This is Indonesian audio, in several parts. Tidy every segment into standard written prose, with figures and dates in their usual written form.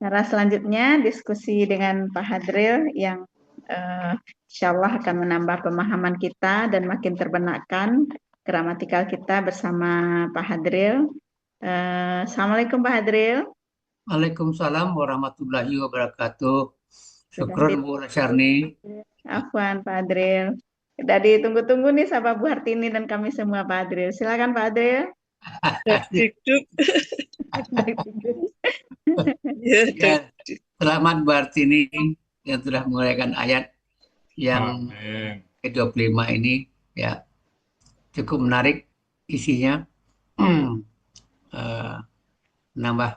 Cara selanjutnya diskusi dengan Pak Hadril yang insya Allah akan menambah pemahaman kita dan makin terbenakkan gramatikal kita bersama Pak Hadril. Assalamualaikum Pak Hadril. Waalaikumsalam warahmatullahi wabarakatuh. Sudah Syukron di Bu Syarni. Afwan Pak Hadril. Sudah ditunggu-tunggu nih sama Bu Hartini dan kami semua Pak Hadril. Silakan Pak Hadril. Dikduk. Ya, Ya, selamat Bu Hartini yang sudah menguraikan ayat yang Amin. ke-25 ini. Ya, cukup menarik isinya. Eh, Nambah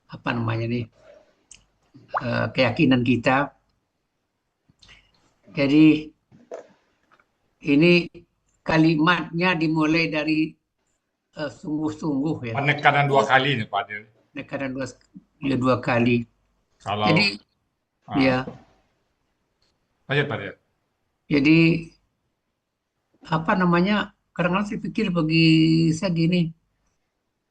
apa namanya nih keyakinan kita. Jadi ini kalimatnya dimulai dari sungguh-sungguh ya. Penekanan 2 kali nih Pak Adil. Penekanan dua kali. Kalau Jadi ya, lanjut Pak Adil. jadi apa namanya? Kadang-kadang saya pikir bagi saya gini,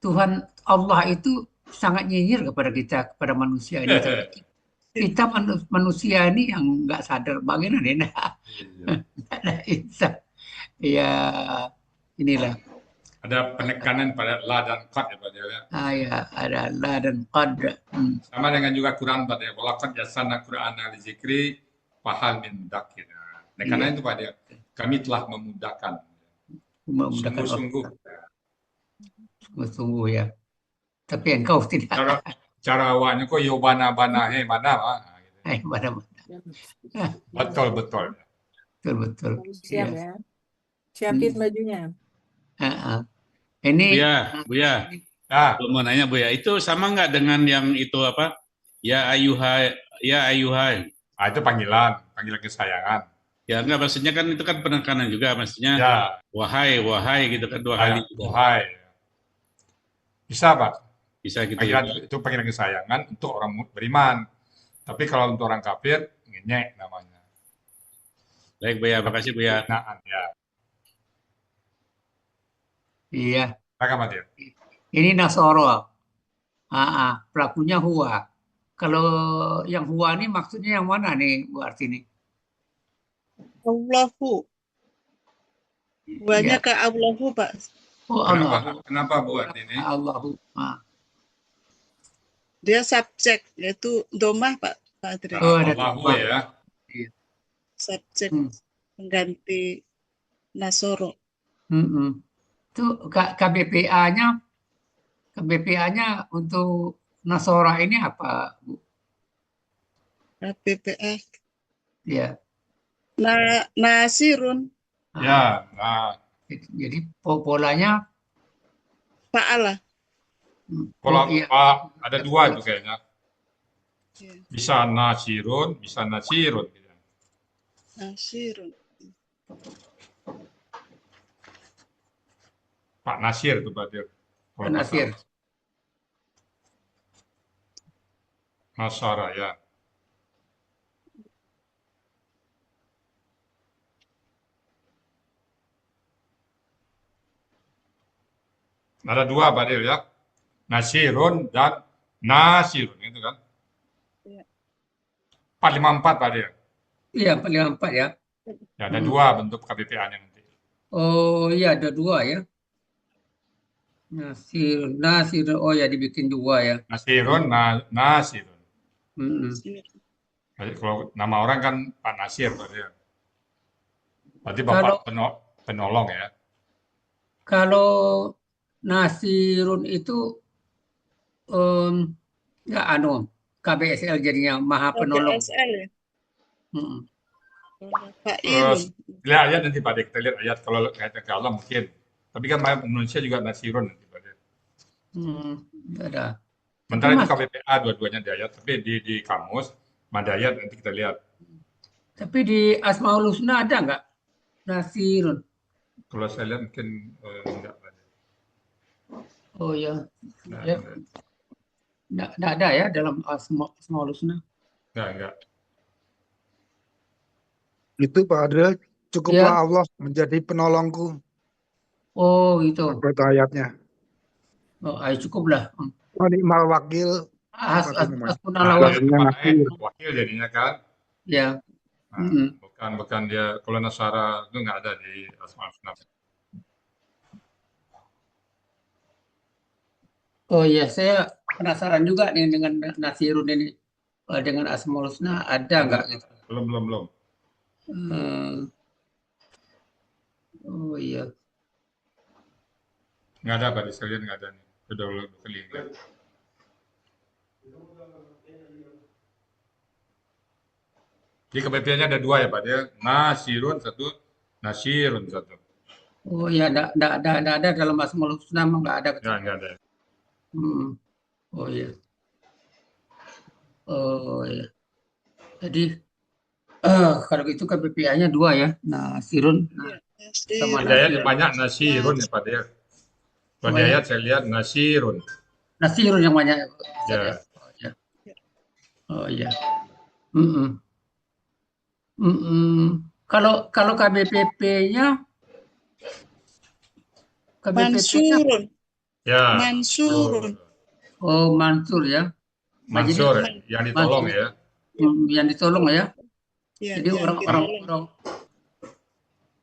Tuhan Allah itu sangat nyinyir kepada kita, kepada manusia ini. Tapi kita manusia ini yang nggak sadar bagaimana ini. Ada insaf. Ya, inilah. Ada penekanan pada la dan qad ya Pak Adil ya. Ya, ada la dan qad. Sama dengan juga Quran Pak Adil. Walaqad yassarna Qur'ana lizikri fahal min mudakkir. Penekanan itu Pak Adil. Kami telah memudahkan. Memudahkan Sungguh-sungguh. Sungguh-sungguh ya. Tapi engkau tidak. Cara awaknya kok yo bana-bana mana Pak. Mana-mana. Betul. Betul. siap ya. Siapin bajunya. Ini Buya, Ah, mau nanya Buya, itu sama nggak dengan yang itu apa? Ya ayuhai. itu panggilan kesayangan. Ya enggak, maksudnya kan itu kan penekanan juga, maksudnya Ya, wahai gitu kan 2 kali. wahai. Bisa Pak. Bisa gitu Panggilan ya. itu panggilan kesayangan untuk orang beriman. Tapi kalau untuk orang kafir, ngenyek namanya. Baik Buya, makasih Buya. Nah, ya. iya. Silakan Pak Dir. Ini Nasoro. Pelakunya Huwa. Kalau yang Huwa ini maksudnya yang mana nih Bu Artini? Allahu. Banyak ke Allahu, Pak. Oh Allah. Kenapa Bu Artini? Allahu. Dia subjek, yaitu domah, Pak Adri. Oh, ada Allahu domah. ya. Subjek pengganti Nasoro. Itu KBPA-nya untuk Nasora ini apa, Bu? KBPA. Ya. Nasirun. Ya, nah. Jadi polanya Fa'ala. Pola iya. ada 2 itu kayaknya. Bisa nasirun, bisa nasirun. Nasirun. Pak Nasir itu Pak Dir. Pak Nasir. Nasara ya. Ada 2 Pak Dir ya. Nasirun dan nasirun itu kan. Iya. 454 Pak Dir. Iya, 454 ya. Ya, ada 2 bentuk KBPA-nya nanti. Oh iya, ada 2 ya. Nasir. Oh ya, dibikin 2 ya. Nasirun, nasirun. Ini. Kalau nama orang kan Pak Nasir Pak Dir. Berarti Bapak penolong ya. Kalau Nasirun itu KBSL jadinya Maha Penolong. KBSL ya. Terus lihat ayat nanti Pak Dir, kita lihat ayat kalau kaitan ke Allah mungkin. Tapi kan manusia juga nasirun nanti Pak Dir. Ada. Sementara itu KBPA dua-duanya di ayat, tapi di kamus ada ayat nanti kita lihat. Tapi di Asmaul Husna ada nggak Nasirun? Kalau saya lihat mungkin enggak Pak Dir. Oh ya. Nggak ada ya dalam Asmaul Husna. Enggak. Itu Pak Adril, cukuplah Allah menjadi penolongku. Oh itu. Itu ayatnya. Oh, ayo cukuplah. Ni'mal wakil, Hasbunallah Nah, wa dia Jadinya tempat lain, nasir. wakil jadinya kan. ya. Nah, bukan dia, kalau Nasara itu nggak ada di Asmaul Husna. Oh iya, saya penasaran juga nih dengan Nasirun ini. Dengan Asmaul Husna ada nggak gitu? Belum. Hmm, oh iya. Nggak ada Pak, di sekalian nggak ada nih. Sudah kali. Jadi KBP-nya ada dua ya Pak, dia Nasirun satu, Nasirun satu. Oh iya, nggak ada dalam Asmaul Husna, nggak ada. Nggak ada. Hmm. Oh iya. Oh iya. Jadi kalau gitu KBPA-nya dua ya. Nasirun sama Di ayat Nasirun. banyak Nasirun ya Pak dia. Kalau di ayat saya lihat Nasirun. Nasirun yang banyak. Ya. Oh iya. Oh iya. Kalau KBPP-nya Mansurun. Ya. Mansurun. Oh Mansur ya. Mansur Jadi, yang ditolong Mansur. ya. Yang ditolong ya. Ya, Jadi yang orang-orang.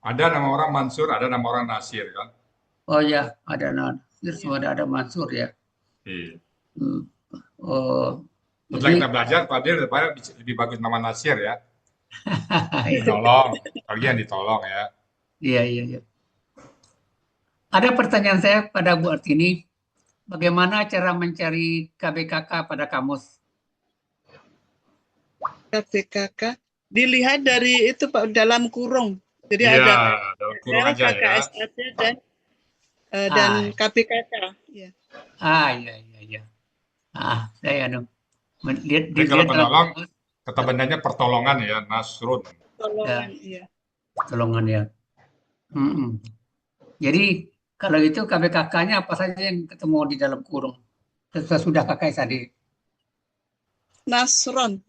Ada nama orang Mansur, ada nama orang Nasir kan. Oh ya, ada Nasir, semua ada Mansur ya. Iya. Oh. Setelah kita belajar, Pak Dir lebih bagus nama Nasir ya. Ditolong, bagi yang ditolong ya. Iya. Ada pertanyaan saya pada Bu Artini, bagaimana cara mencari KBKK pada kamus? KBKK dilihat dari itu Pak, dalam kurung. Jadi Iya, ada dalam kurung aja ya. KKSAD dan KBKK. Ya. Iya. Saya lihat Jadi kalau dalam penolong, kamus, kata bendanya pertolongan ya, Nasrun. Tolongan, iya. pertolongan ya. Jadi kalau itu KBKK-nya apa saja yang ketemu di dalam kurung? Sesudah KKSAD. Nasron.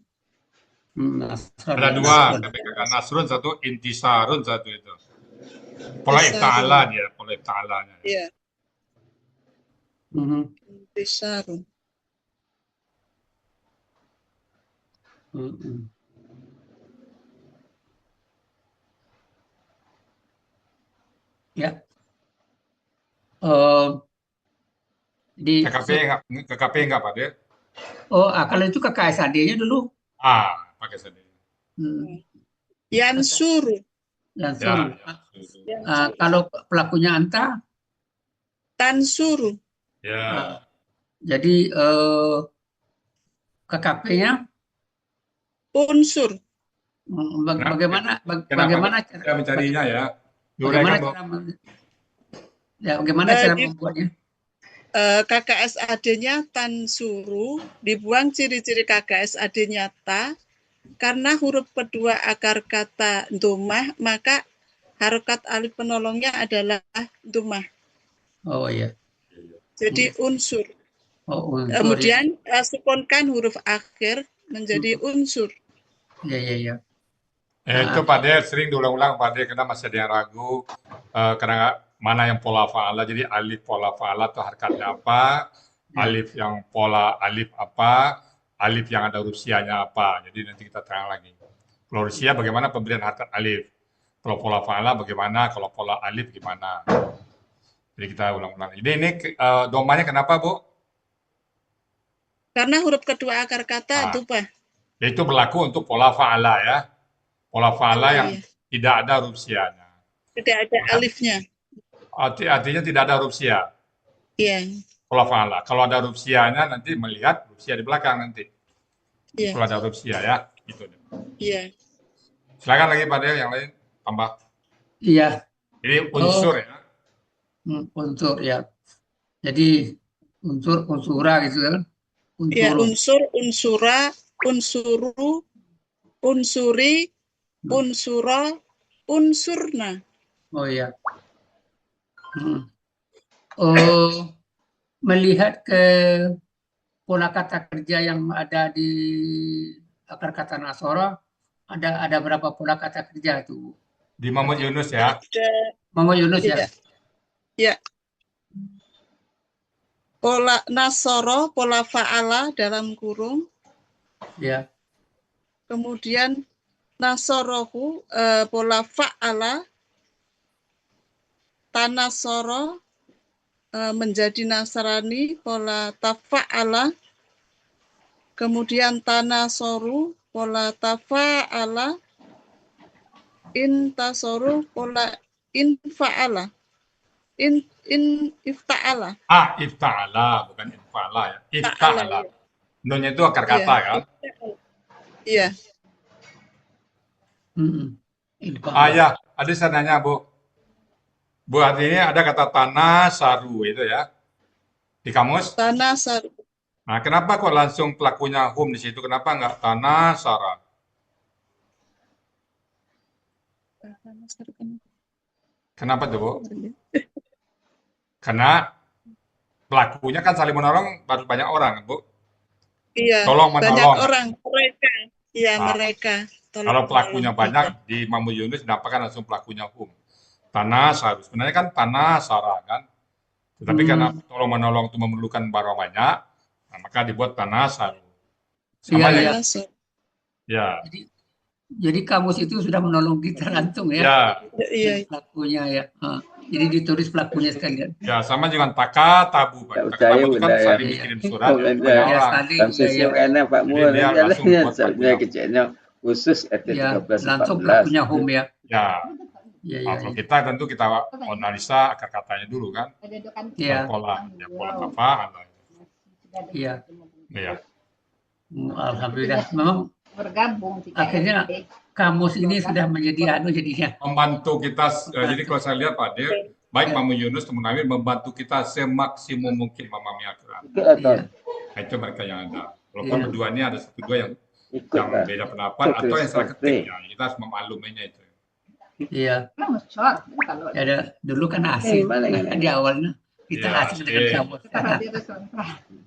Ada dua, KBKK Nasrun satu, Intisarun satu itu. Pola Ta'ala dia, pola Ta'alanya. Iya. Intisarun. Ya. Di KKP enggak Pak Dir? kalau itu KKSAD-nya dulu. Pakai sedih. Yansuru. Yansuru. Kalau pelakunya Anta? Tansuru. Ya. Jadi KKP-nya? Unsur. Bagaimana cara mencarinya ya? Bagaimana cara membuatnya? KKSAD-nya Tansuru, dibuang ciri-ciri KKSAD-nya Ta, karena huruf kedua akar kata domah, maka harokat alif penolongnya adalah domah. Oh iya. Jadi unsur. Unsur. Kemudian sukunkan huruf akhir menjadi unsur. Iya. Itu Pak Der sering diulang-ulang Pak Der, karena masih ada yang ragu karena mana yang pola fa'ala. Jadi alif pola fa'ala itu harkatnya apa, alif yang pola alif apa, alif yang ada rusianya apa. Jadi nanti kita terang lagi. Kalau rusia bagaimana pemberian harkat alif, kalau pola fa'ala bagaimana, kalau pola alif gimana. Jadi kita ulang-ulang. Jadi ini domanya kenapa Bu? Karena huruf kedua akar kata itu Pak. Itu berlaku untuk pola fa'ala ya. Pola fa'ala yang tidak ada huruf sianya. Tidak ada alifnya. Artinya tidak ada huruf sia. Iya. Pola fa'ala. Kalau ada huruf sianya nanti melihat huruf sia di belakang nanti. Iya. Kalau ada huruf sia ya. Gitu. Iya. Silakan lagi Pak Del yang lain tambah. Iya. Ini unsur ya. Unsur ya. Jadi unsura gitu kan. Ya, unsur, unsura, unsuru, unsuri, unsura, unsurna. Oh iya. Melihat ke pola kata kerja yang ada di akar kata Nasoro, ada berapa pola kata kerja itu? Di Muhammad Yunus ya. Muhammad Yunus ya. Ya. pola nasoro, pola fa'ala dalam kurung. Ya. Kemudian nasorohu, pola fa'ala. Tanasoro, menjadi Nasrani, pola tafa'ala. Kemudian tanasoru, pola tafa'ala. Intasoru, pola infa'ala. Ifta'ala. Ifta'ala, bukan infa'ala ya. Ta'ala, Ifta'ala. ya. Nunnya itu akar kata kan? Iya. Ya, ada saya nanya Bu. Bu, artinya ada kata tanah saru itu ya di kamus. Tanasaru. Nah, kenapa kok langsung pelakunya hum di situ? Kenapa nggak tanah sara? Kenapa tuh Bu? Karena pelakunya kan saling menolong harus banyak orang, Bu. Iya, Tolong banyak menolong. orang. Mereka. Iya, Nah, mereka. Tolong kalau pelakunya menolong. banyak di Mamu Yunus, kenapa kan langsung pelakunya hum? Tanah saru. Sebenarnya kan tanah sara kan. Tetapi karena tolong menolong itu memerlukan barang banyak, nah, maka dibuat tanah saru. Sama Iya, ya? Tanasaru. Ya. Jadi kamus itu sudah menolong kita langsung ya. Ya. Iya. Pelakunya ya. Jadi ditulis pelakunya sekalian. Ya, sama dengan taka tabu, Pak. Taka tabu itu kan saling dikirim surat Iya, banyak orang. saling. Langsung enak Pak Jadi Muar dia langsung buat jalannya pelakunya. kecilnya khusus RT Ya, 13 langsung 14. pelakunya hum ya. Ya. Iya, Nah, iya. kalau kita tentu kita analisa akar katanya dulu kan. Iya. Pola, ya pola apa? Iya. Ya. Alhamdulillah. Memang bergabung akhirnya kamus ini sudah menjadi jadinya. Membantu kita, jadi kalau saya lihat Pak Dir, baik Mamu Yunus maupun Amir membantu kita semaksimum mungkin memahami Al-Quran. Iya. Nah, itu mereka yang ada. Walaupun Iya. berdua ini ada satu dua yang beda pendapat atau yang salah ketik, ya, kita harus memakluminya itu. Iya. kalau Ya, ada dulu kan asing di awalnya kita Iya, asing dengan kamus.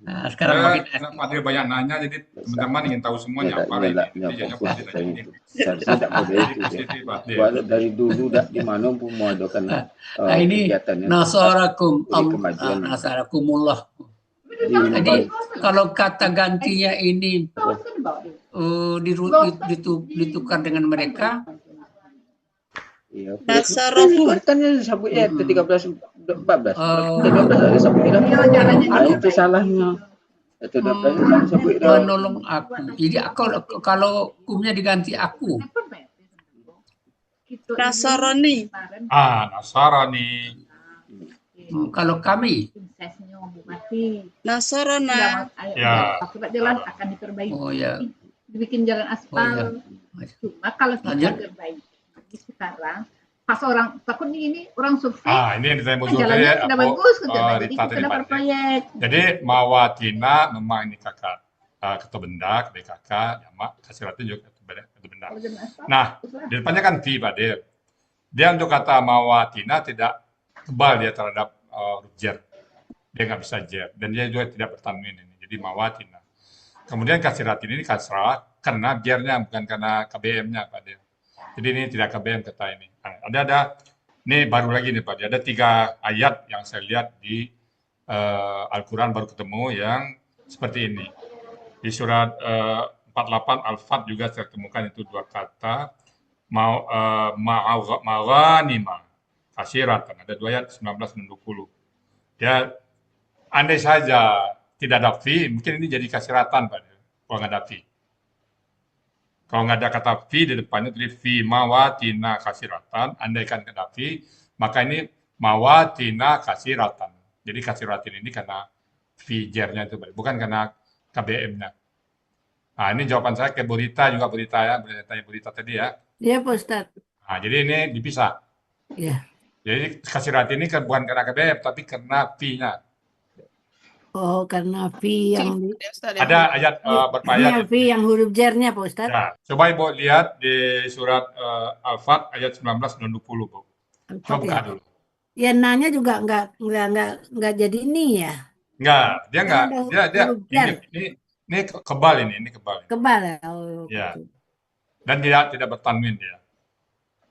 Nah, sekarang makin asing. Pak Dir banyak nanya, jadi teman-teman ingin tahu semuanya apa ini. Jadi jangan Pak Dir tanya ini. Saya tidak boleh itu Positif Pak Dir. Buat dari dulu di mana pun mau adakan Nah, ini kegiatannya. nasarakum Jadi kemajuan. nasarakumullah. Jadi kalau kata gantinya ini ditukar dengan mereka, Iya. Nasarahu. Kan sabut ya 13 14. 13 ada sabut dah. Itu salahnya. Itu 12 sabut dah. menolong aku. Jadi kalau hukumnya diganti aku. Nasarani. Nasarani. Kalau kami. Nasarana. Ya. jalan akan diperbaiki. Oh ya. Dibikin jalan aspal. Cuma kalau kita perbaiki sekarang, pas orang takutnya ini orang sukses. Ini yang ditanya musuh jalannya saya. sudah bagus, jadi Rita kita tadi dapat Pak Dir. proyek. Jadi mawatina memang ini kakak ketua benda, KBKK, jamak, kasiratu juga ketua benda. Nah, di depannya kan fi Pak Dir. Dia untuk kata mawatina tidak kebal dia terhadap huruf jar. Dia nggak bisa jar dan dia juga tidak bertanwin ini. Jadi mawatina. Kemudian kasiratin ini kasrah karena jarnya bukan karena KBM-nya Pak Dir. Jadi ini tidak KBM kata ini. Ada ini baru lagi nih Pak Dir. Ada 3 ayat yang saya lihat di Al-Quran baru ketemu yang seperti ini. Di surat 48 Al-Fat juga saya temukan itu 2 kata ma'aghanima kasiratan. Ada 2 ayat 19 dan 20. Ya, andai saja tidak ada fi, mungkin ini jadi kasiratan Pak Dir. Kalau nggak ada fi. Kalau nggak ada kata fi di depannya tulis fi mawatina kasiratan, andaikan ada fi, maka ini mawatina kasiratan. Jadi kasiratin ini karena fi jar-nya itu, bukan karena KBM-nya. Nah, ini jawaban saya ke Burita juga Burita ya, tanya Burita tadi ya. Iya Pak Ustadz. Nah, jadi ini dipisah. Iya. Jadi kasiratin ini bukan karena KBM, tapi karena fi-nya. Oh, karena V yang Ada ayat berapa ayat? V yang huruf jar-nya Pak Ustadz. Ya, coba Ibu lihat di surat Al-Fat ayat 19 dan 20, Bu. Coba buka dulu. Ya nanya juga nggak jadi ini ya. Enggak, dia enggak. Dia huruf jar. ini kebal ini kebal. Kebal ya. Oh, Ya. gitu. Dan tidak bertanwin dia.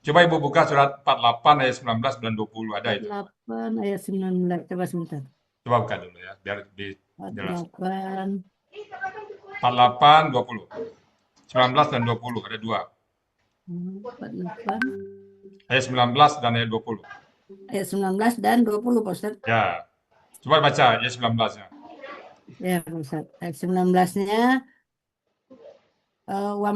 Coba Ibu buka surat 48 ayat 19 dan 20 ada itu. 48 ayat 19. Coba sebentar. Coba buka dulu ya, biar lebih jelas. 48. 48, 20. 19 dan 20, ada dua. 48. Ayat 19 dan ayat 20. Ayat 19 dan 20, Pak Ustadz. Ya, coba baca ayat 19-nya. Ya, Pak Ustadz. Ayat 19-nya, wa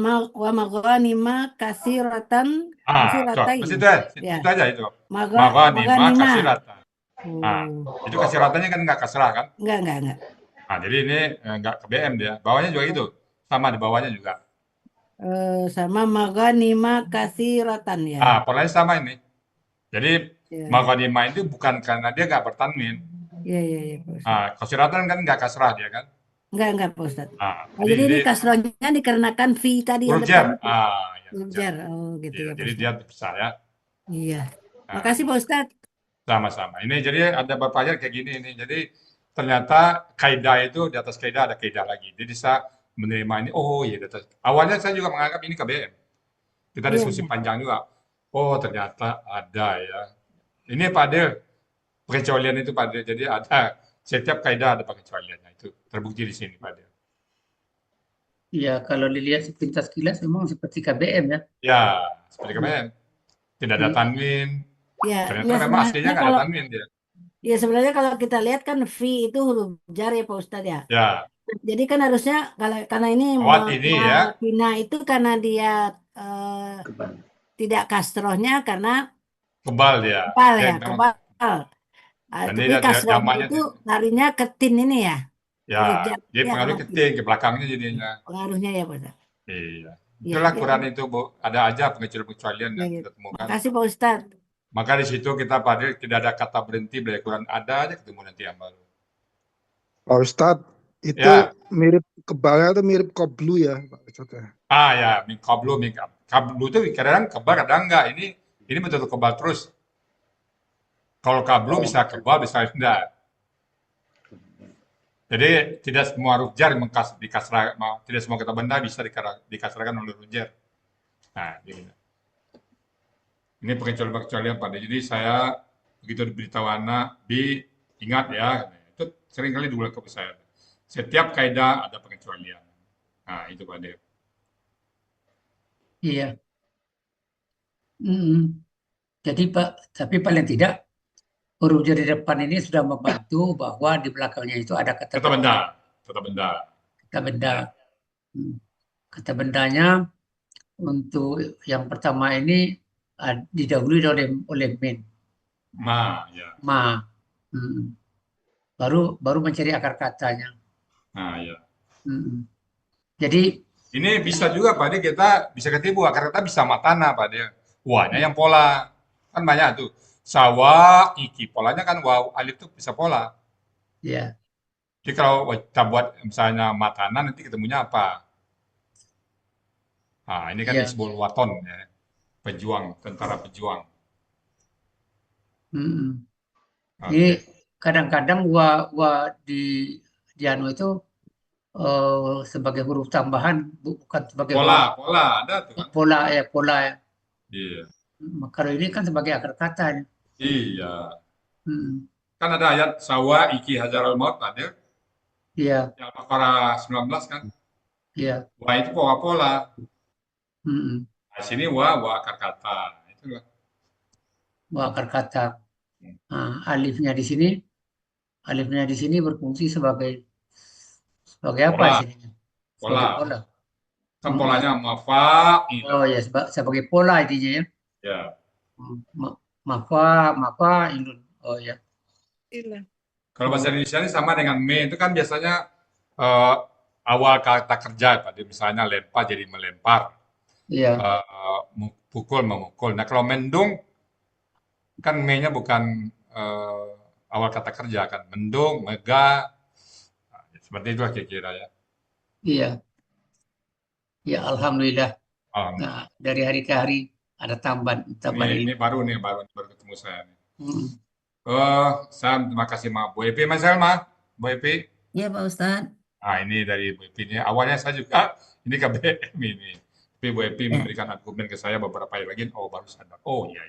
maghanima kasiratan Terus itu ya. aja itu. Maghanima. Maghanima kasiratan. Nah, Oh. itu kasiratannya kan nggak kasrah kan? Enggak. Nah, jadi ini nggak ke BM dia. Bawahnya juga itu. Sama di bawahnya juga. Sama maghanima kasiratan ya. Polanya sama ini. Jadi Ya. maghanima itu bukan karena dia nggak bertanwin. Iya, Pak Ustadz. Kasiratan kan nggak kasrah dia kan? Enggak, Pak Ustadz. Jadi ini kasrohnya dikarenakan fi tadi yang huruf jar. depan. Ya, Huruf jar. Oh, gitu Iya, ya, Pak jadi Ustadz. dia besar ya. Iya. Makasih, Pak Ustadz. Sama-sama. Ini jadi ada beberapa ayat kayak gini ini. Jadi ternyata kaidah itu di atas kaidah ada kaidah lagi. Jadi saya menerima ini. Oh iya, di atas. Awalnya saya juga menganggap ini KBM. Kita diskusi panjang juga. Oh ternyata ada ya. Ini Pak Adil, pengecualian itu Pak Adil. Jadi ada setiap kaidah ada pengecualiannya. Itu terbukti di sini Pak Adil. Iya, kalau dilihat sepintas kilas memang seperti KBM ya. Ya, seperti KBM. Tidak ada tanwin. Ya, Ternyata memang aslinya nggak ada tanwin dia. Ya, sebenarnya kalau kita lihat kan fi itu huruf jar ya, Pak Ustadz ya. Ya. Jadi kan harusnya karena ini ya. Fina itu karena dia tidak kasrohnya karena kebal dia. Kebal. Tapi kasrohnya itu larinya ke tin ini ya. Ya, dia pengaruh ke tin, ke belakangnya jadinya. Pengaruhnya ya, Pak Ustadz. Iya. Itulah Quran itu, Bu. Ada aja pengecualian yang kita temukan. Makasih, Pak Ustadz. Maka di situ kita pada tidak ada kata berhenti dari Quran. Ada aja ketemu nanti yang baru. Pak Ustadz, itu mirip kebalnya itu mirip koblu ya, Pak Ustadz. Ya, min kablu itu kadang kebal, kadang enggak. Ini betul-betul kebal terus. Kalau kablu bisa kebal, bisa enggak. Jadi tidak semua huruf jar tidak semua kata benda bisa dikasrahkan oleh huruf jar. Nah, ini pengecualian Pak. Jadi saya begitu diberitahu anak, ingat ya, itu sering kali diulang ke saya. Setiap kaidah ada pengecualian. Nah, itu Pak Dev. Iya. Jadi Pak, tapi paling tidak huruf jar di depan ini sudah membantu bahwa di belakangnya itu ada kata benda. Kata bendanya untuk yang pertama ini didahului oleh min. Ya. Baru mencari akar katanya. Ya. Jadi ini bisa juga Pak De, kita bisa ketipu akar kata bisa matana Pak De. Wahnya yang pola. Kan banyak tuh. Sawa, iki, polanya kan waw, alif tuh bisa pola. Iya. Jadi kalau kita buat misalnya matana nanti ketemunya apa? Ini kan disebut waton ya. Pejuang, tentara pejuang. Ini kadang-kadang wa di anu itu sebagai huruf tambahan, bukan sebagai pola ada tuh kan? Pola ya. Iya. Kalau ini kan sebagai akar kata. Iya. Kan ada ayat sawa iki hajaral maut ada. Iya. Yang Al-Baqarah 19 kan? Iya. Wa itu pola. Nah, sini wa akar kata. Itulah. Wa akar kata. Alifnya di sini berfungsi sebagai apa pola. di sini? Sebagai pola. Kan polanya mafa. Oh ya, sebagai pola intinya ya. Ya. Mafa ilun. Oh ya. Kalau bahasa Indonesia ini sama dengan me, itu kan biasanya awal kata kerja, Pak. Misalnya lempar jadi melempar. Iya. Pukul, memukul. Nah, kalau mendung, kan me-nya bukan awal kata kerja, kan. Mendung, megah. Seperti itu kira-kira ya. Iya. Ya, Alhamdulillah. Nah, dari hari ke hari ada tambahan ini. Baru ketemu saya. Saya terima kasih sama Bu Epi, Mas Selma. Bu Epi. Iya, Pak Ustadz. Ini dari Bu Epi ini. Awalnya saya juga, ini KBM ini. Tapi Bu Epi memberikan argumen ke saya beberapa hari lagi. Oh, baru sadar. Oh, iya.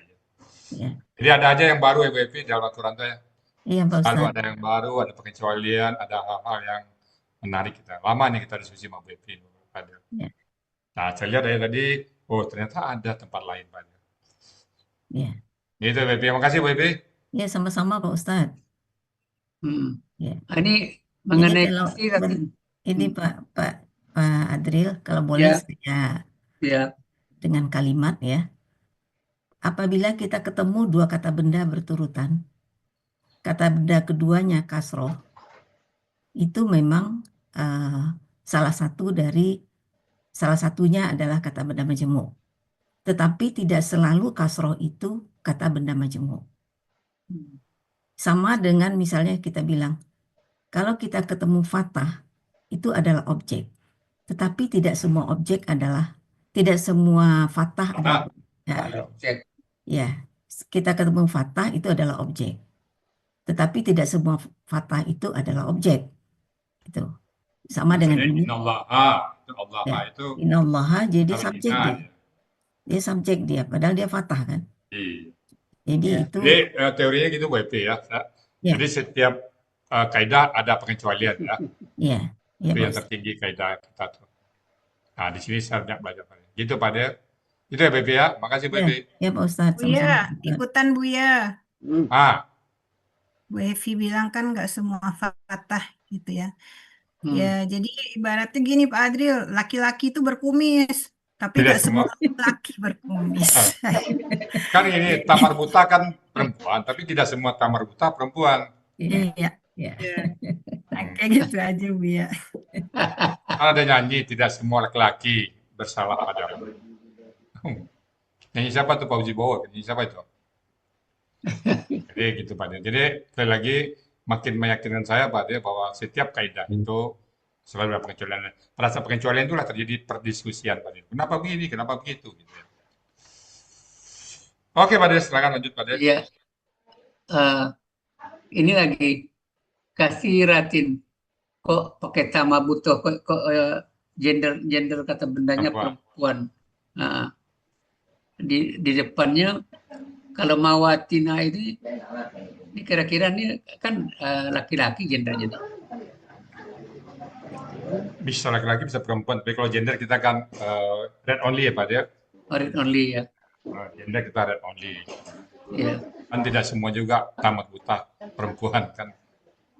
Jadi ada aja yang baru ya Bu Epi dalam aturan saya. Iya, Pak Selalu Ustadz. ada yang baru, ada pengecualian, ada hal-hal yang menarik kita. Lama nih kita diskusi sama BP. Ada. Ya, Nah, saya lihat dari tadi, oh ternyata ada tempat lain banyak. ya. Gitu BP, makasih BP. Ya, sama-sama Pak Ustadz. Hmm. Ya. Ini Jadi mengenai kalau kasirat ini Pak Adril, kalau boleh ya, saya ya. dengan kalimat ya. Apabila kita ketemu dua kata benda berturutan, kata benda keduanya kasroh, itu memang salah satunya adalah kata benda majemuk. Tetapi tidak selalu kasroh itu kata benda majemuk. Sama dengan misalnya kita bilang, kalau kita ketemu fatah, itu adalah objek. Tetapi tidak semua fatah adalah ya, kita ketemu fatah itu adalah objek. Tetapi tidak semua fatah itu adalah objek. Itu sama dengan Maksudnya ini. innallaha, itu Allah Ya, itu innallaha jadi kalau subjek inna, dia. Dia subjek dia, padahal dia fatah kan. Iya. Jadi Ya. itu Jadi teorinya gitu BP ya. ya, Jadi setiap kaidah ada pengecualian ya. ya, ya Itu Pak yang Ustadz. tertinggi kaidah kita tuh. Nah, di sini saya banyak belajar. Gitu Pak De. Itu ya BP ya. Makasih Ya, BP. ya Pak Ustadz, Buya, sama-sama. ikutan Buya. Ah, Bu Evi bilang kan nggak semua fatah gitu ya. Hmm. Ya, jadi ibaratnya gini Pak Adril, laki-laki itu berkumis, tapi tidak nggak semua semua. laki berkumis. Kan ini tamar buta kan perempuan, tapi tidak semua tamar buta perempuan. Iya, Iya, ya. kayak gitu aja Buya. Kan ada nyanyi, tidak semua laki-laki bersalah padamu. Nyanyi siapa tuh Pak Uji Bowo? Nyanyi siapa itu? Jadi gitu Pak De. Jadi sekali lagi makin meyakinkan saya Pak De bahwa setiap kaidah itu selalu ada pengecualian. Pada pengecualian itulah terjadi perdiskusian Pak De. Kenapa begini? Kenapa begitu? Gitu ya. Oke Pak De, silakan lanjut Pak De. Iya. Ini lagi kasiratin. Kok pakai tama butuh kok gender kata bendanya perempuan. Nah, di depannya kalau mawatina ini kira-kira ini kan laki-laki gendernya. Bisa laki-laki, bisa perempuan. Tapi kalau gender kita kan red only ya Pak De. Read only ya. Gender kita red only. Ya. Kan tidak semua juga tamat buta perempuan kan.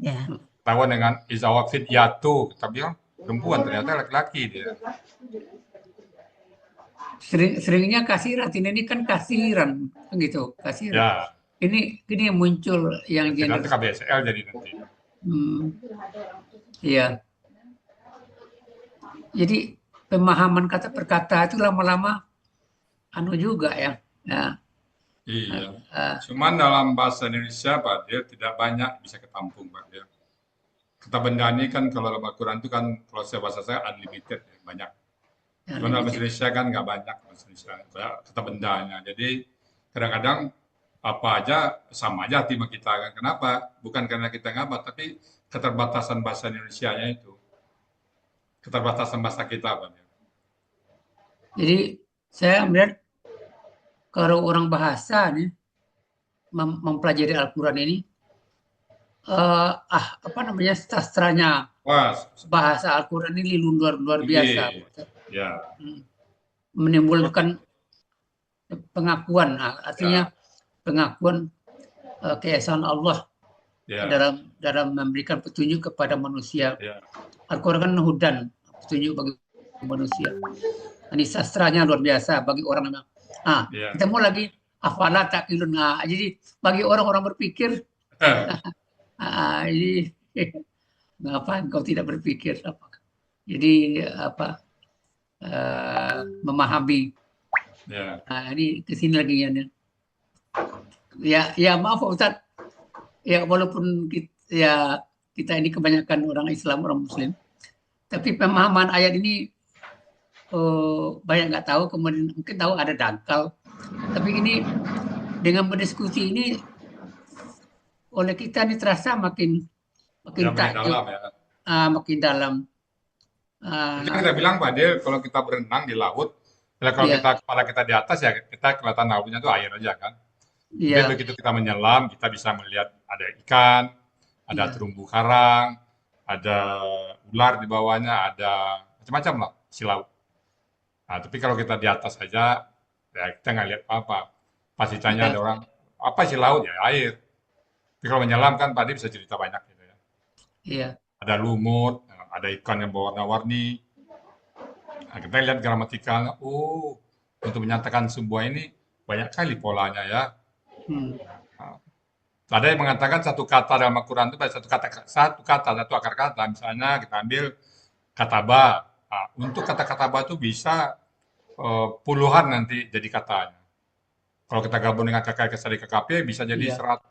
Ya. Ketahuan dengan izawafid yatu, kita bilang perempuan ternyata laki-laki dia. Seringnya kasiratin ini kan kasiran gitu, kasiran. Ya. Ini yang muncul yang gender. Nanti KBSL jadi nanti. Iya. Jadi pemahaman kata per kata itu lama-lama juga ya. Nah, iya. Cuman dalam bahasa Indonesia Pak dia tidak banyak bisa ketampung Pak dia. Kata benda ini kan kalau dalam Al-Quran itu kan kalau bahasa saya unlimited ya, banyak. Cuman dalam bahasa Indonesia kan nggak banyak bahasa Indonesia kata bendanya. Jadi kadang-kadang apa aja sama aja hati kita kan. Kenapa? Bukan karena kita ngapa, tapi keterbatasan bahasa Indonesianya itu. Keterbatasan bahasa kita Pak. Jadi saya melihat kalau orang bahasa nih mempelajari Al-Quran ini sastranya bahasa Al-Quran ini luar biasa. Ya. Menimbulkan pengakuan, artinya pengakuan keesaan Allah dalam memberikan petunjuk kepada manusia. Al-Quran kan hudan, petunjuk bagi manusia. Ini sastranya luar biasa bagi orang yang kita mau lagi afala taqilun. Jadi bagi orang-orang berpikir ini mengapa engkau tidak berpikir jadi memahami. Ini kesini lagi ya maaf Pak Ustadz ya, walaupun kita ini kebanyakan orang Islam, orang Muslim, tapi pemahaman ayat ini banyak nggak tahu, kemudian mungkin tahu ada dangkal, tapi ini dengan berdiskusi ini oleh kita ini terasa makin dalam ya. Makin dalam. Itu kita bilang Pak Del, kalau kita berenang di laut, kalau kepala kita di atas ya kita kelihatan lautnya itu air aja kan. Jadi Iya, begitu kita menyelam, kita bisa melihat ada ikan, ada iya, terumbu karang, ada ular di bawahnya, ada macam-macam lah isi laut. Nah, tapi kalau kita di atas saja, ya kita nggak lihat apa-apa. Pasti tanya iya, ada orang, apa isi laut? Ya air. Tapi kalau menyelam kan Pak Ade bisa cerita banyak gitu ya. iya, Ada lumut, ada ikan yang berwarna-warni. Nah, kita lihat gramatikalnya, oh, untuk menyatakan sebuah ini banyak kali polanya ya. hmm, Nah, ada yang mengatakan satu kata dalam Al-Quran itu satu kata, satu akar kata. Misalnya kita ambil kata ba. Nah, untuk kata-kata ba itu bisa puluhan nanti jadi katanya. Kalau kita gabung dengan KKI Kesari KKP bisa jadi iya, 100,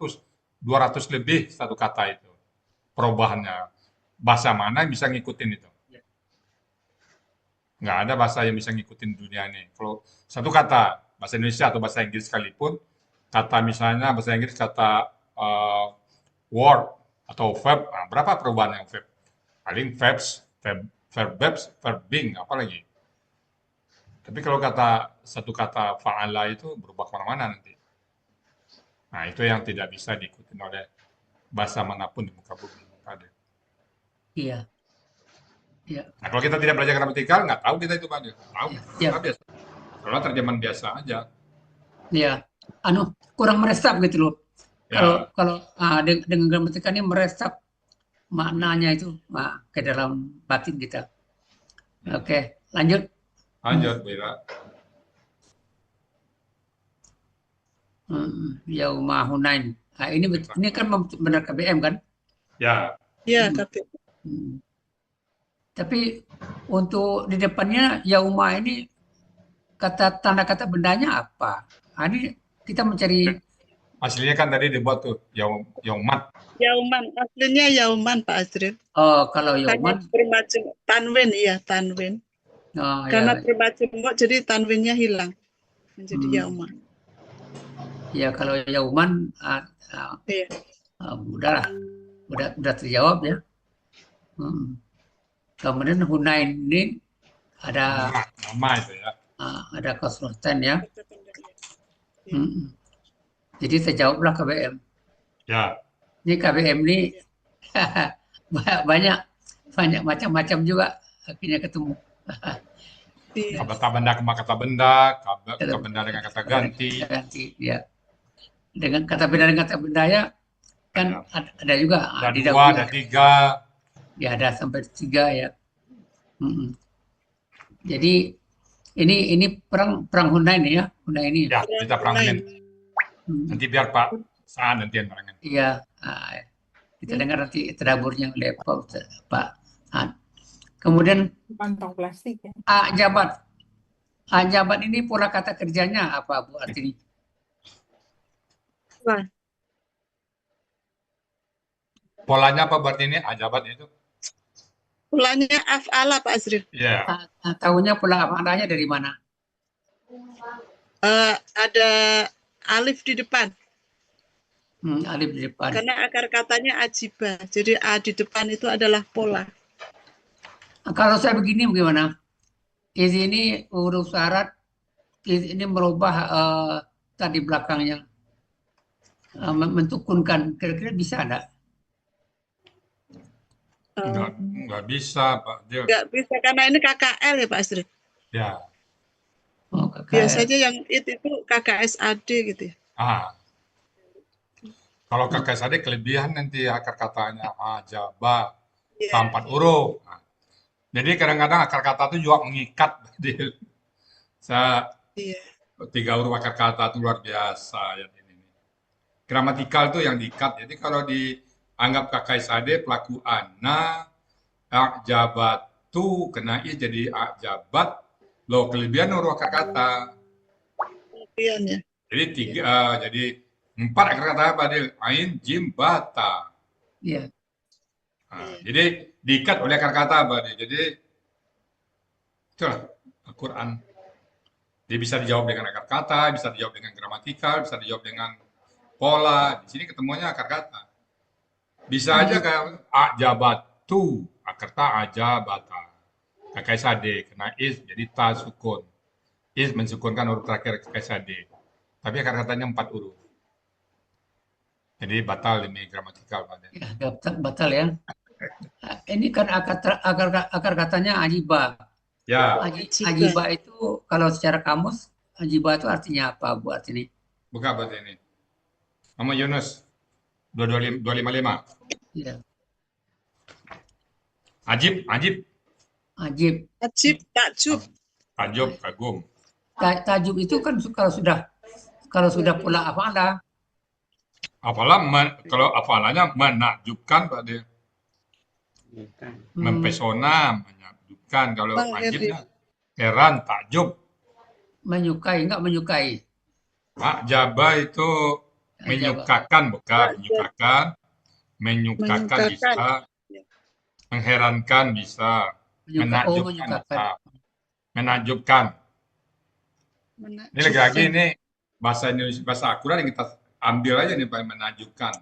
200 lebih satu kata itu. Perubahannya. Bahasa mana yang bisa ngikutin itu? Nggak ada bahasa yang bisa ngikutin dunia ini. Kalau satu kata, bahasa Indonesia atau bahasa Inggris sekalipun, kata misalnya bahasa Inggris kata word atau verb, nah, berapa perubahan yang verb? Paling verbs, verbing, apa lagi? Tapi kalau satu kata fa'ala itu berubah kemana-mana nanti. Nah, itu yang tidak bisa diikuti oleh bahasa manapun di muka bumi. Ada. iya, iya, Nah, kalau kita tidak belajar gramatikal, nggak tahu kita itu Pak Ade. Nggak tahu. iya, Kita biasa. Kalau terjemahan biasa aja. iya. Kurang meresap gitu loh. Kalau Ya, kalau dengan gramatika ini meresap maknanya itu ke dalam batin kita. Oke, lanjut. lanjut, Bu Ira. Yauma Hunain. Nah, ini kan benar KBM kan? Ya, Ya, Hmm. KP. Tapi untuk di depannya Yauma ini tanda kata bendanya apa? Nah, ini kita mencari aslinya kan tadi dibuat tuh, Yaumat. Yauman, aslinya Yauman Pak Azril. kalau Karena Yauman, bermacam tanwin, iya tanwin. Karena ya, bermacam jadi tanwinnya hilang menjadi Yauman. ya kalau Yauman Iya. udah terjawab ya. Kemudian Hunain ini ada Nama itu ya. ada konsisten ya. Jadi terjawablah KBM. Ya, Ini KBM ini banyak macam-macam juga akhirnya ketemu. Iya. kata benda kema kata benda, kata benda dengan kata ganti. Ganti ya. Dengan kata benda dengan kata benda ya kan ada juga Ada di dua, ada tiga. Ya ada sampai 3 ya. Jadi ini perang Hunain ya, Hunain ini. Ya, kita perangin. Nanti biar Pak Saan nanti yang perangin. Iya, kita dengar nanti tadaburnya oleh Pak Han. Kemudian Kantong plastik ya. Jabat. Jabat ini pola kata kerjanya apa Bu Artini? Polanya apa berarti ini? Ajabat itu? Polanya af'ala Pak Azril. Iya. Tahunya pola af'alanya dari mana? Ada alif di depan. Alif di depan. Karena akar katanya ajibah. Jadi A di depan itu adalah pola. Kalau saya begini bagaimana? Ini huruf syarat, ini merubah tadi belakangnya. Mentukunkan, kira-kira bisa enggak? Nggak bisa, Pak. Nggak bisa, karena ini KKL ya Pak Azril. Ya. Biasanya yang itu KKSAD gitu ya. Kalau KKSAD kelebihan nanti akar katanya ajaba, tanpa huruf. Jadi kadang-kadang akar kata itu juga mengikat. Saya 3 huruf akar kata itu luar biasa. Ya, ini. Gramatikal itu yang diikat. Jadi kalau dianggap KKSAD pelaku ana, ajabatu kena i jadi ajabat. Loh, kelebihan huruf akar kata. Kelebihannya. Jadi 3, jadi 4 akar kata apa dia? Ain, jim, bata. Iya. Jadi diikat oleh akar kata apa dia? Jadi itulah Al-Quran. Dia bisa dijawab dengan akar kata, bisa dijawab dengan gramatikal, bisa dijawab dengan pola. Di sini ketemunya akar kata. Bisa aja kayak ajabatu, akar kata ajabata. KKSAD, kena is jadi ta sukun. Is mensukunkan huruf terakhir KKSAD. Tapi akar katanya 4 huruf. Jadi batal ini gramatikal, Pak De. Ya, batal ya. Ini kan akar katanya ajiba. Ya, Ajiba itu kalau secara kamus, ajiba itu artinya apa buat ini? buka Pak De ini. Muhammad Yunus 255. Ya, Ajib, ajib. Ajib, takjub. Takjub, kagum. Tajub itu kan kalau sudah pula afala. Apalah kalau afalanya menakjubkan, Pak De. Mempesona, menakjubkan. Kalau ajibnya heran, takjub. Menyukai, enggak menyukai. Ajaba itu menyukakan, bukan menyukakan. Menyukakan bisa. Mengherankan bisa. Menakjubkan bisa. Menakjubkan. Ini lagi-lagi ini bahasa Indonesia, bahasa akurat yang kita ambil aja nih Pak, menakjubkan.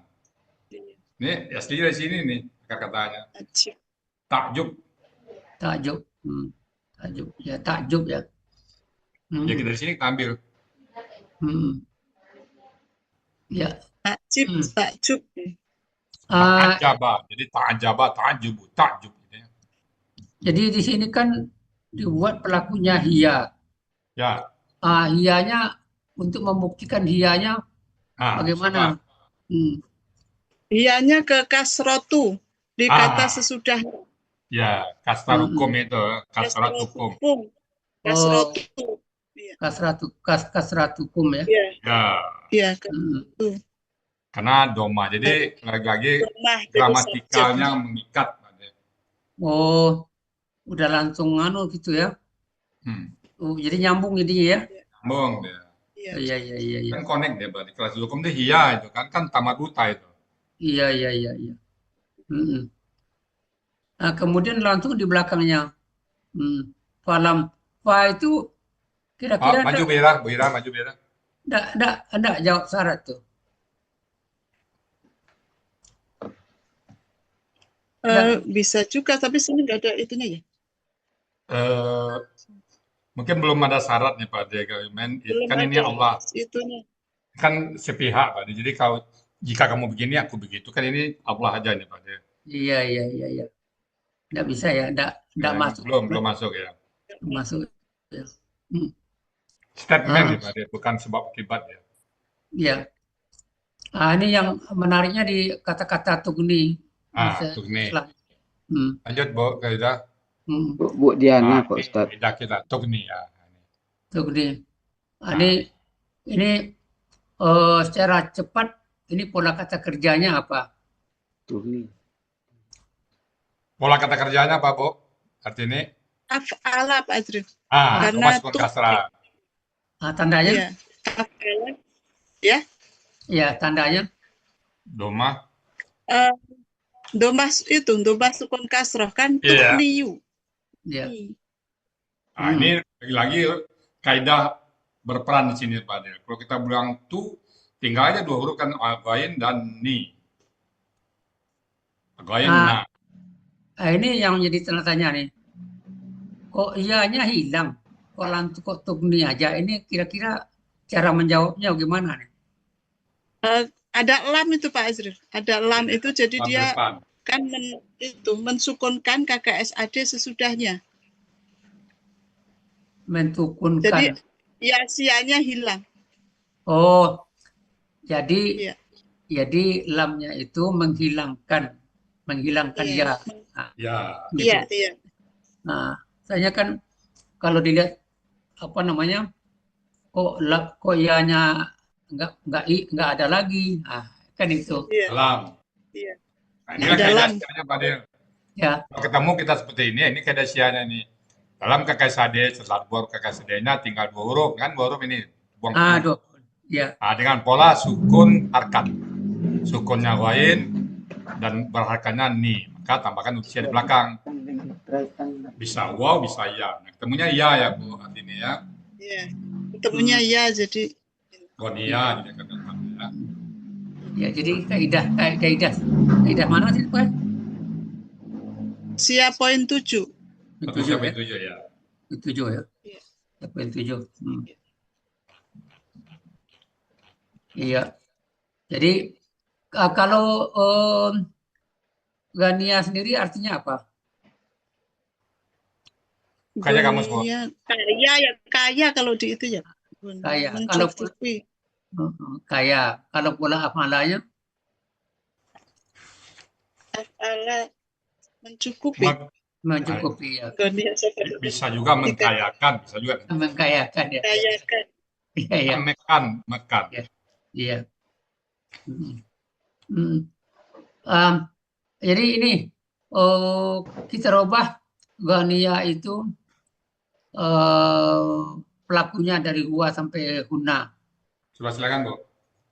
Ini asli dari sini nih kata-katanya. Takjub. Takjub. Takjub. Ya, takjub ya. Ya dari sini kita ambil. Ya. Takjub, takjub. Ta'ajaba. Jadi ta'ajaba, ta'ajub, takjub. Jadi di sini kan dibuat pelakunya hiya. Ya. Hiyanya untuk membuktikan hiyanya bagaimana? Hiyanya ke kasrotu di kata sesudah. Ya, kasrar hukum itu, kasrat hukum. Kasrotu. Kasrat hukum ya. Iya. Karena doma, jadi lagi-lagi gramatikalnya mengikat. Oh, udah langsung gitu ya. Jadi nyambung jadinya ya. Nyambung dia. Iya. Kan connect dia berarti. Kelas hukum itu hiya itu kan tamat buta itu. Iya. Nah, kemudian langsung di belakangnya. Falam. Fa itu kira-kira maju Bira. Enggak jawab syarat tuh. Bisa juga, tapi sini nggak ada itunya ya. Mungkin belum ada syaratnya Pak De. Kan ini Allah. Itunya. Kan sepihak Pak De. Jadi kalau jika kamu begini aku begitu, kan ini Allah aja nih Pak De. Iya. Enggak bisa ya, enggak masuk. Belum masuk ya. Masuk. Ya. Statement nih Pak De, bukan sebab akibat ya. Iya. Ini yang menariknya di kata-kata tugni. Tugni. Lanjut Bu Kaidah. Bu Diana Pak Ustadz. Kita tugni ya. Tugni. Ini secara cepat ini pola kata kerjanya apa? Tugni. Pola kata kerjanya apa Bu? Artinya? Af'ala Pak Adril. Karena kasrah. Tandanya? Iya. Af'ala. Ya. Iya, tandanya. Doma. Doma sukun kasroh kan tukniyu. Iya. Ini lagi-lagi kaidah berperan di sini Pak De. Kalau kita bilang tu, tinggal aja 2 huruf kan aghain dan ni. Aghain na. Ini yang menjadi tanda tanya nih. Kok iyanya hilang? Kok tugni aja? Ini kira-kira cara menjawabnya gimana nih? Ada lam itu Pak Azril. Ada lam itu jadi dia kan mensukunkan KKSAD sesudahnya. Mensukunkan. Jadi sianya hilang. Oh, jadi lamnya itu menghilangkan ya. Iya. Nah, saya kan kalau dilihat kok ianya nggak ada lagi. Kan itu. Lam. Iya. Ini kaidah sianya Pak De. Ya. Kalau ketemu kita seperti ini kaidah sianya nih. Dalam KKSAD setelah buang KKSAD-nya tinggal 2 huruf kan 2 huruf ini buang. Ya. Dengan pola sukun harkat. Sukunnya ghain dan berharkatnya ni. Maka tambahkan usia di belakang. Bisa waw, bisa ya. Nah, ketemunya ya Bu artinya ya. Iya. Ketemunya ya jadi Gonia juga kan ya. Ya, jadi kaidah mana sih Pak? Sia poin 7. 7 ya. 7 ya. Poin 7. Iya. Jadi Kalau Gania sendiri artinya apa? Kaya kamu semua. Gonia, kaya ya, kaya kalau di itu ya. Kaya. Kalau Mencukupi. kaya. Kalau pula afalanya Afala mencukupi. mencukupi ya. Gonia Bisa juga mengkayakan, bisa juga. Mengkayakan ya. kayakan. Iya, iya. Mekan. Iya. Jadi ini kita rubah Gania itu pelakunya dari huwa sampai huna. Coba silakan, Bu.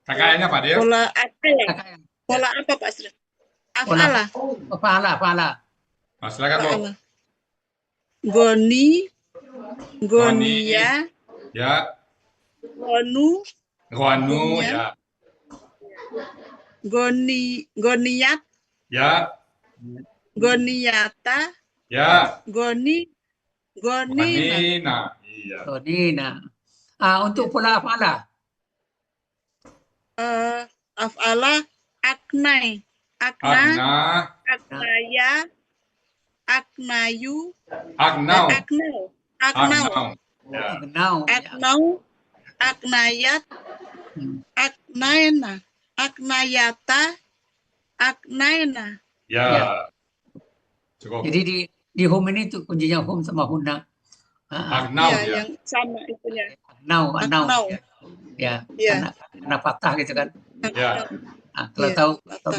KKN-nya Pak Dir. Pola apa ya? KKN. Pola apa Pak Sri? Pola Afala. Fala. Nah, silakan, Bu. Afala. Goni, Gonia, Ya. Gonu, Gonu, Gonia. ya. Goniat, Ya. Goniata, Ya. Gonina. Gonina. Iya. Gonina. Untuk pola Fala. Afala, Aknai, Akna, Aknaya, Aknayu, Agnau. Aknau, Ya. Aknau, Aknayat, Aknaena, Aknayata, Aknaena. Ya. Ya. Cukup. Jadi di home ini tuh kuncinya home sama huna. Agnau Iya, ya. yang sama itunya. Agnau. Aknau. Ya. Iya. Karena patah gitu kan. Ya. Kalau Iya, tahu patah.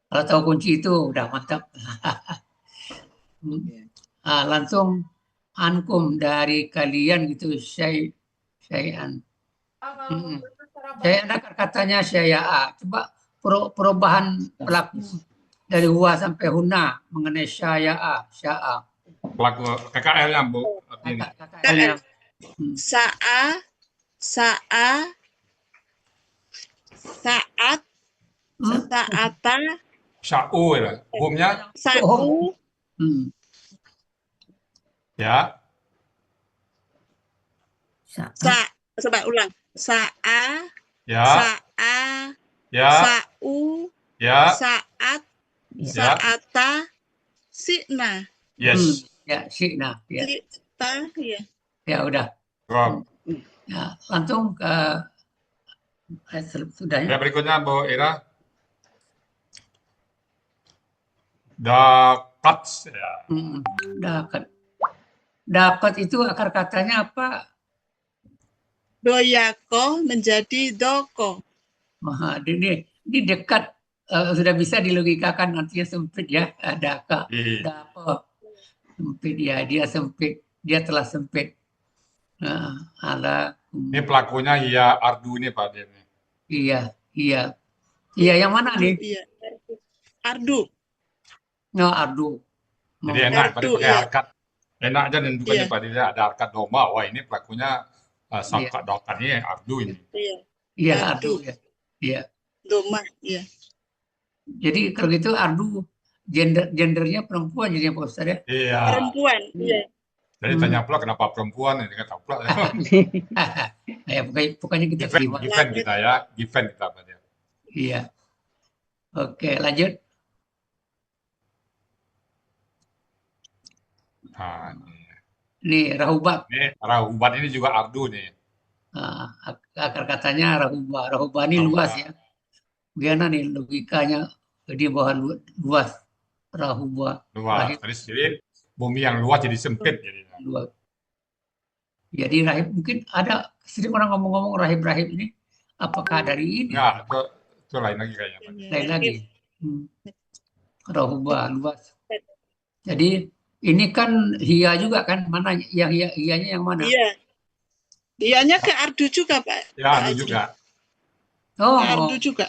kalau tahu kunci itu udah mantap. Langsung ankum dari kalian gitu syai'an. Saya ada katanya syai'a. Coba perubahan pelaku dari huwa sampai huna mengenai sya'a. Pelaku KKL-nya, Bu. Ini. KKL-nya. Saat, saata, Sya'u ya. Hukumnya sa'u, ya. coba ulang. Sa'a, Ya. sa'a, Ya. sa'u, Ya. saat, Ya. saata, si'na. Yes. Ya, si'na. Ya. Kita, ya. Ya udah. Ya, langsung ke sudah ya. Berikutnya Bu Ira. Dakat ya. Dakat itu akar katanya apa? Doyako menjadi doko. Ini dekat, sudah bisa dilogikakan artinya sempit ya. Daka. Sempit ya, dia sempit, dia telah sempit. Ini pelakunya ya Ardu ini Pak Dir. Iya, yang mana nih? Iya, Ardu. No, Ardu. Jadi enak pada pakai harkat. Enak aja dan bukannya Pak Dir ada harkat domba. Wah, ini pelakunya Sakat Dakat ini Ardu ini. Iya, Ardu ya. Iya. Doma, iya. Jadi kalau gitu Ardu gendernya perempuan jadinya Pak Ustadz ya? Iya. Perempuan, iya. Jadi tanya pula kenapa perempuan ini kata pula. Ya, pokoknya kita terima. Given kita ya, given kita Pak Dir. Iya. Oke, lanjut. Nah, Nih Rahubat. Ini Rahubat ini juga Ardu nih. Akar katanya Rahubat. Rahubat ini luas ya. Gimana nih logikanya di bawah luas Rahubat. Luas. Jadi bumi yang luas jadi sempit jadinya. Luas. Jadi rahib mungkin ada sering orang ngomong-ngomong rahib-rahib ini apakah dari ini? Enggak, itu lain lagi kayaknya. Lain lagi. Rahubat luas. Jadi ini kan hia juga kan, mana yang hianya yang mana? Iya. Hianya ke Ardu juga, Pak. Ya, Ardu juga. Oh. Ke Ardu juga.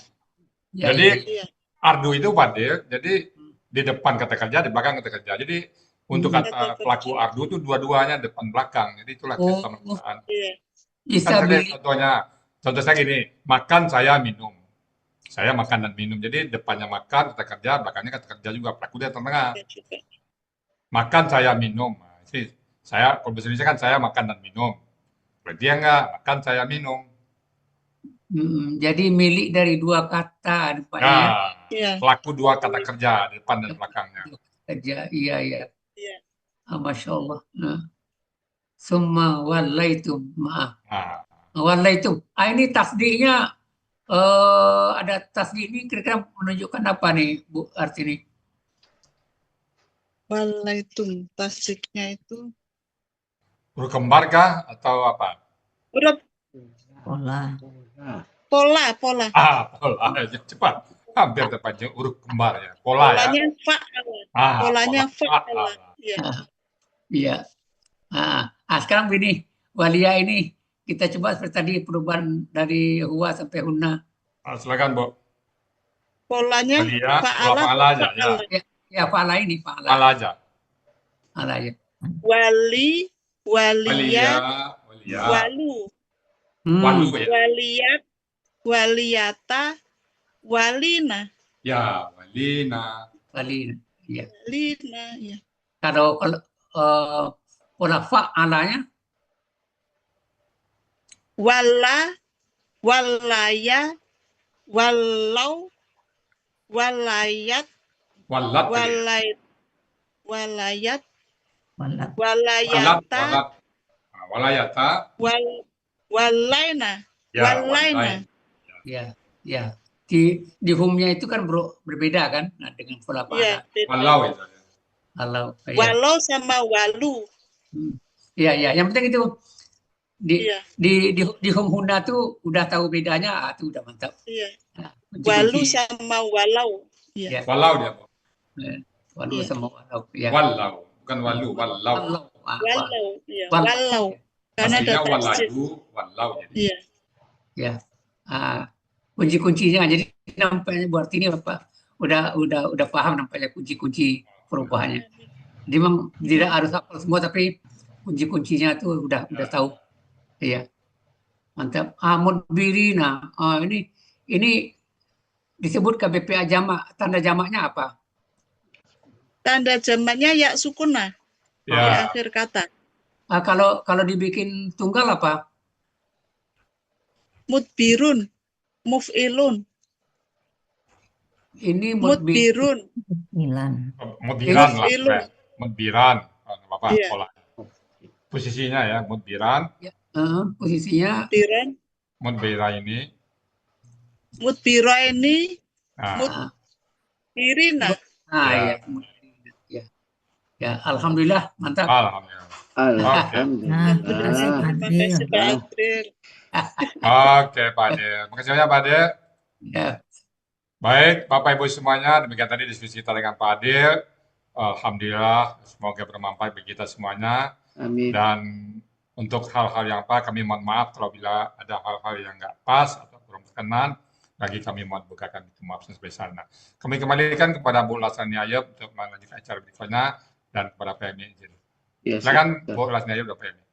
Ya, jadi ya. Ardu itu Pak Dir, jadi di depan kata kerja, di belakang kata kerja. Jadi untuk kata pelaku Ardu itu dua-duanya depan belakang. Jadi itulah kesamaan. Bisa contoh saya gini, makan saya minum. Saya makan dan minum. Jadi depannya makan kata kerja, belakangnya kata kerja juga. Pelaku dia tengah. Makan saya minum. Jadi saya kalau bahasa Indonesia kan saya makan dan minum. Berarti dia enggak makan saya minum. Jadi milik dari dua kata depannya ya. Iya. Pelaku dua kata kerja depan dan belakangnya. Kerja, iya. Iya. Masya Allah. Summa wallaitum, maaf. Nah, Wallaitum. Ini tasdiknya ada tasdik ini kira-kira menunjukkan apa nih Bu Artini? Walaitum, tasdiknya itu huruf kembar kah atau apa? huruf Pola. pola. Pola. Cepat. Hampir tepat huruf kembar ya. Pola ya. Polanya fa'ala. Ah, Polanya pola. fa'ala. Iya. Iya. Sekarang begini, walia ini kita coba seperti tadi perubahan dari huwa sampai hunna. Silakan, Bu. Polanya Walia, fa'ala. fa'ala aja ya. Ya, fa'ala ini, fa'ala. Fa'ala aja. Fa'ala aja. Wali, Walia, waliyat, walu, walu ya. waliyat, waliyata, walina. Ya, walina. Walina. Ya. Walina, ya. Kalau pola fa'alanya Wala, walaya, walau, walayat, Walat. walayat, Walat. walayata, Walayata. walaina, Ya, walaina. ya. Di humnya itu kan berbeda kan dengan pola Iya, fa'ala. beda. Walau itu. Kalau ya. Walau sama walu. Iya, yang penting itu Iya. di hum huna tuh udah tahu bedanya, tuh udah mantap. Iya. Nah, Walu kunci-kunci. sama walau. Iya. Ya. Walau dia, Bu. Walu Iya. sama walau. Ya. Walau, bukan walu, walau. Walau. Iya. Walau. Walau. Karena ada Aslinya tasdid. waladu, walau jadi. Iya. Ya. Kunci-kuncinya jadi nampaknya buat ini Bapak udah paham nampaknya kunci-kunci perubahannya. Jadi memang tidak harus hafal semua tapi kunci-kuncinya tuh udah tahu. Iya. Mantap. Mudbirina. Ini disebut KBPA jamak. Tanda jamaknya apa? Tanda jamaknya ya sukuna di Ya, akhir kata. Kalau dibikin tunggal apa? Mudbirun, muf'ilun, Ini mudbirun, Milan. mudbiran lah. Muf'ilun. Mudbiran. Bapak, Iya. pola. Posisinya ya, mudbiran. posisinya mudbiran, Mudbira ini. mudbira ini, Nah, mudbirina. ya. Ya, alhamdulillah mantap. alhamdulillah. Nah, Oke. terima kasih Pak Terima kasih Adil. Pak Adil. Oke, Pak Ade. Makasih banyak, Pak Ade. Ya. Baik, Bapak Ibu semuanya, demikian tadi diskusi kita dengan Pak Adil. Alhamdulillah, semoga bermanfaat bagi kita semuanya. Amin. Dan untuk hal-hal yang apa, kami mohon maaf apabila ada hal-hal yang nggak pas atau kurang berkenan. Lagi kami mohon bukakan itu maaf sebesarnya. Kami kembalikan kepada Bu Lasani Ayub untuk melanjutkan acara berikutnya dan kepada PMI. Ya, Silakan siap. Bu Lasani Ayub dan PMI.